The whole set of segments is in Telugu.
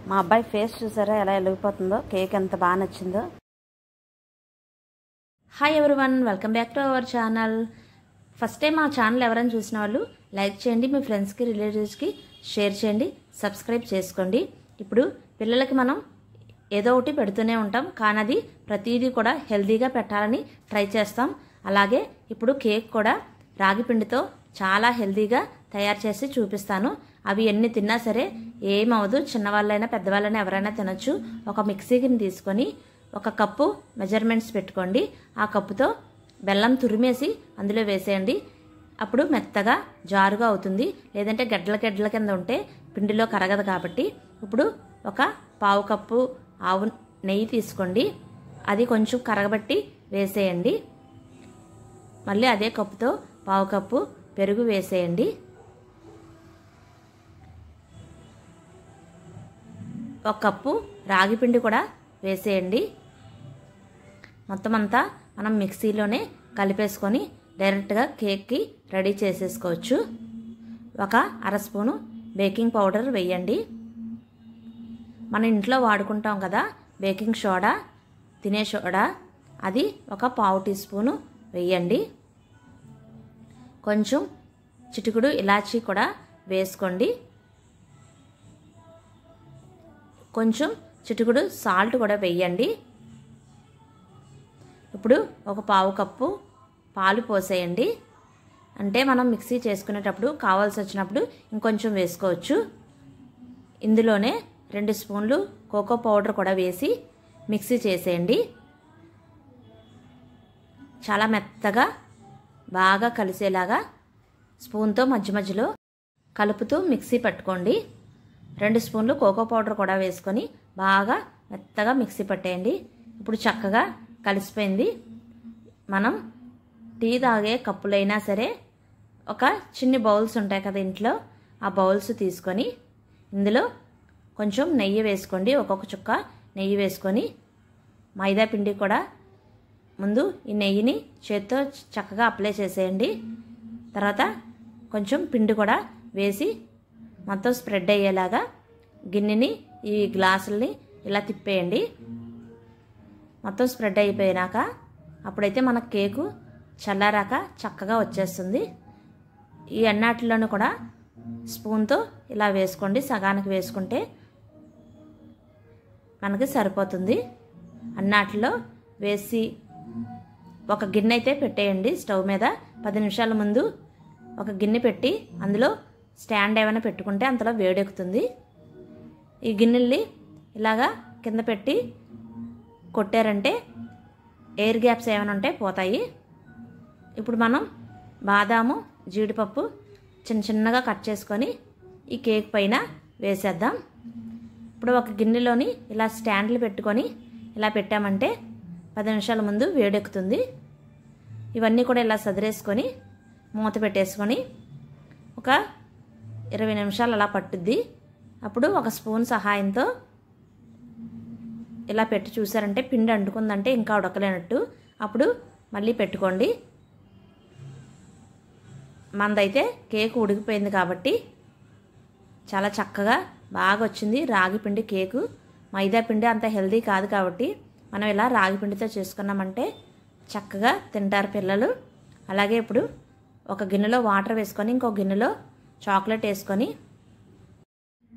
మా అబ్బాయి ఫేస్ చూసారా ఎలా వెలిగిపోతుందో, కేక్ ఎంత బాగా నచ్చిందో. Hi everyone, welcome back to our channel. First time మా ఛానల్ ఎవరైనా చూసిన వాళ్ళు లైక్ చేయండి, మీ ఫ్రెండ్స్కి రిలేటివ్స్కి షేర్ చేయండి, సబ్స్క్రైబ్ చేసుకోండి. ఇప్పుడు పిల్లలకి మనం ఏదో ఒకటి పెడుతూనే ఉంటాం, కానీ అది ప్రతిదీ కూడా హెల్తీగా పెట్టాలని ట్రై చేస్తాం. అలాగే ఇప్పుడు కేక్ కూడా రాగి పిండితో చాలా హెల్తీగా తయారు చేసి చూపిస్తాను. అవి ఎన్ని తిన్నా సరే ఏమవదు, చిన్నవాళ్ళైనా పెద్దవాళ్ళైనా ఎవరైనా తినొచ్చు. ఒక మిక్సీని తీసుకొని ఒక కప్పు మెజర్మెంట్స్ పెట్టుకోండి. ఆ కప్పుతో బెల్లం తురిమేసి అందులో వేసేయండి. అప్పుడు మెత్తగా జారుగా అవుతుంది. లేదంటే గడ్డల గడ్డల కింద ఉంటే పిండిలో కరగదు. కాబట్టి ఇప్పుడు ఒక పావు కప్పు ఆవు నెయ్యి తీసుకోండి, అది కొంచెం కరగబట్టి వేసేయండి. మళ్ళీ అదే కప్పుతో పావు కప్పు పెరుగు వేసేయండి. ఒక కప్పు రాగి పిండి కూడా వేసేయండి. మొత్తం అంతా మనం మిక్సీలోనే కలిపేసుకొని డైరెక్ట్గా కేక్కి రెడీ చేసేసుకోవచ్చు. ఒక అర స్పూను బేకింగ్ పౌడర్ వేయండి. మన ఇంట్లో వాడుకుంటాం కదా బేకింగ్ సోడా, తినే సోడా, అది ఒక పావు టీ స్పూను వేయండి. కొంచెం చిటికుడు ఇలాచీ కూడా వేసుకోండి. కొంచెం చిటికుడు సాల్ట్ కూడా వేయండి. ఇప్పుడు ఒక పావు కప్పు పాలు పోసేయండి. అంటే మనం మిక్సీ చేసుకునేటప్పుడు కావాల్సి వచ్చినప్పుడు ఇంకొంచెం వేసుకోవచ్చు. ఇందులోనే 2 స్పూన్లు కోకో పౌడర్ కూడా వేసి మిక్సీ చేసేయండి. చాలా మెత్తగా బాగా కలిసేలాగా స్పూన్తో మధ్య మధ్యలో కలుపుతూ మిక్సీ పట్టుకోండి. 2 స్పూన్లు కోకో పౌడర్ కూడా వేసుకొని బాగా మెత్తగా మిక్సీ పట్టేయండి. ఇప్పుడు చక్కగా కలిసిపోయింది. మనం టీ తాగే కప్పులైనా సరే ఒక చిన్ని బౌల్స్ ఉంటాయి కదా ఇంట్లో, ఆ బౌల్స్ తీసుకొని ఇందులో కొంచెం నెయ్యి వేసుకోండి. ఒక్కొక్క చుక్క నెయ్యి వేసుకొని మైదా పిండి కూడా ముందు ఈ నెయ్యిని చేత్తో చక్కగా అప్లై చేసేయండి. తర్వాత కొంచెం పిండి కూడా వేసి మొత్తం స్ప్రెడ్ అయ్యేలాగా గిన్నెని ఈ గ్లాసుల్ని ఇలా తిప్పేయండి. మొత్తం స్ప్రెడ్ అయిపోయినాక అప్పుడైతే మన కేకు చల్లారాక చక్కగా వచ్చేస్తుంది. ఈ అన్నిటిలోనూ కూడా స్పూన్తో ఇలా వేసుకోండి. సగానికి వేసుకుంటే మనకి సరిపోతుంది. అన్నిటిలో వేసి ఒక గిన్నె అయితే పెట్టేయండి స్టవ్ మీద. 10 నిమిషాల ముందు ఒక గిన్నె పెట్టి అందులో స్టాండ్ ఏమైనా పెట్టుకుంటే అంతలో వేడెక్కుతుంది. ఈ గిన్నెల్ని ఇలాగా కింద పెట్టి కొట్టారంటే ఎయిర్ గ్యాప్స్ ఏమైనా ఉంటే పోతాయి. ఇప్పుడు మనం బాదాము, జీడిపప్పు చిన్న చిన్నగా కట్ చేసుకొని ఈ కేక్ పైన వేసేద్దాం. ఇప్పుడు ఒక గిన్నెలోని ఇలా స్టాండ్లు పెట్టుకొని ఇలా పెట్టామంటే 10 నిమిషాల ముందు వేడెక్కుతుంది. ఇవన్నీ కూడా ఇలా సదిరేసుకొని మూత పెట్టేసుకొని ఒక 20 నిమిషాలు అలా పట్టుద్ది. అప్పుడు ఒక స్పూన్ సహాయంతో ఇలా పెట్టి చూసారంటే పిండి అంటుకుందంటే ఇంకా ఉడకలేనట్టు, అప్పుడు మళ్ళీ పెట్టుకోండి. మనదైతే కేక్ ఉడికిపోయింది కాబట్టి చాలా చక్కగా బాగా వచ్చింది. రాగి పిండి కేకు, మైదా పిండి అంత హెల్తీ కాదు కాబట్టి మనం ఇలా రాగి పిండితో చేసుకున్నామంటే చక్కగా తింటారు పిల్లలు. అలాగే ఇప్పుడు ఒక గిన్నెలో వాటర్ వేసుకొని ఇంకో గిన్నెలో చాక్లెట్ వేసుకొని,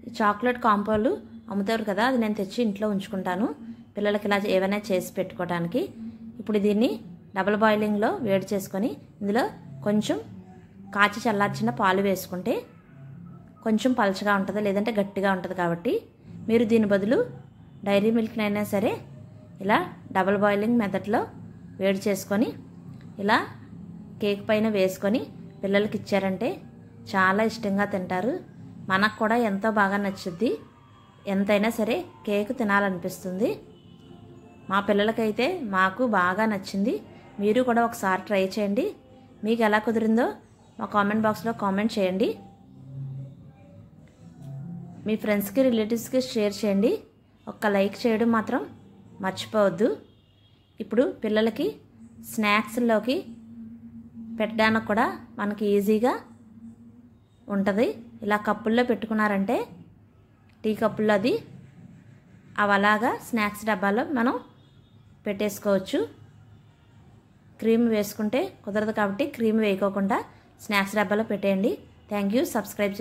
ఈ చాక్లెట్ కాంపోలు అమ్ముతారు కదా, అది నేను తెచ్చి ఇంట్లో ఉంచుకుంటాను పిల్లలకి ఇలా ఏమైనా చేసి పెట్టుకోవడానికి. ఇప్పుడు దీన్ని డబుల్ బాయిలింగ్లో వేడి చేసుకొని ఇందులో కొంచెం కాచి చల్లార్చిన పాలు వేసుకుంటే కొంచెం పలచగా ఉంటుంది, లేదంటే గట్టిగా ఉంటుంది. కాబట్టి మీరు దీని బదులు డైరీ మిల్క్నైనా సరే ఇలా డబుల్ బాయిలింగ్ మెథడ్లో వేడి చేసుకొని ఇలా కేక్ పైన వేసుకొని పిల్లలకి ఇచ్చారంటే చాలా ఇష్టంగా తింటారు. మనకు కూడా ఎంతో బాగా నచ్చుద్ది. ఎంతైనా సరే కేక్ తినాలనిపిస్తుంది. మా పిల్లలకైతే మాకు బాగా నచ్చింది. మీరు కూడా ఒకసారి ట్రై చేయండి. మీకు ఎలా కుదిరిందో మా కామెంట్ బాక్స్లో కామెంట్ చేయండి. మీ ఫ్రెండ్స్కి రిలేటివ్స్కి షేర్ చేయండి. ఒక్క లైక్ చేయడం మాత్రం మర్చిపోవద్దు. ఇప్పుడు పిల్లలకి స్నాక్స్లోకి పెట్టడానికి కూడా మనకి ఈజీగా ఉంటుంది. ఇలా కప్పుల్లో పెట్టుకున్నారంటే టీ కప్పుల్లో అది అవి అలాగా స్నాక్స్ డబ్బాలో మనం పెట్టేసుకోవచ్చు. క్రీమ్ వేసుకుంటే కుదరదు కాబట్టి క్రీమ్ వేయకోకుండా స్నాక్స్ డబ్బాలో పెట్టేయండి. Thank you. సబ్స్క్రైబ్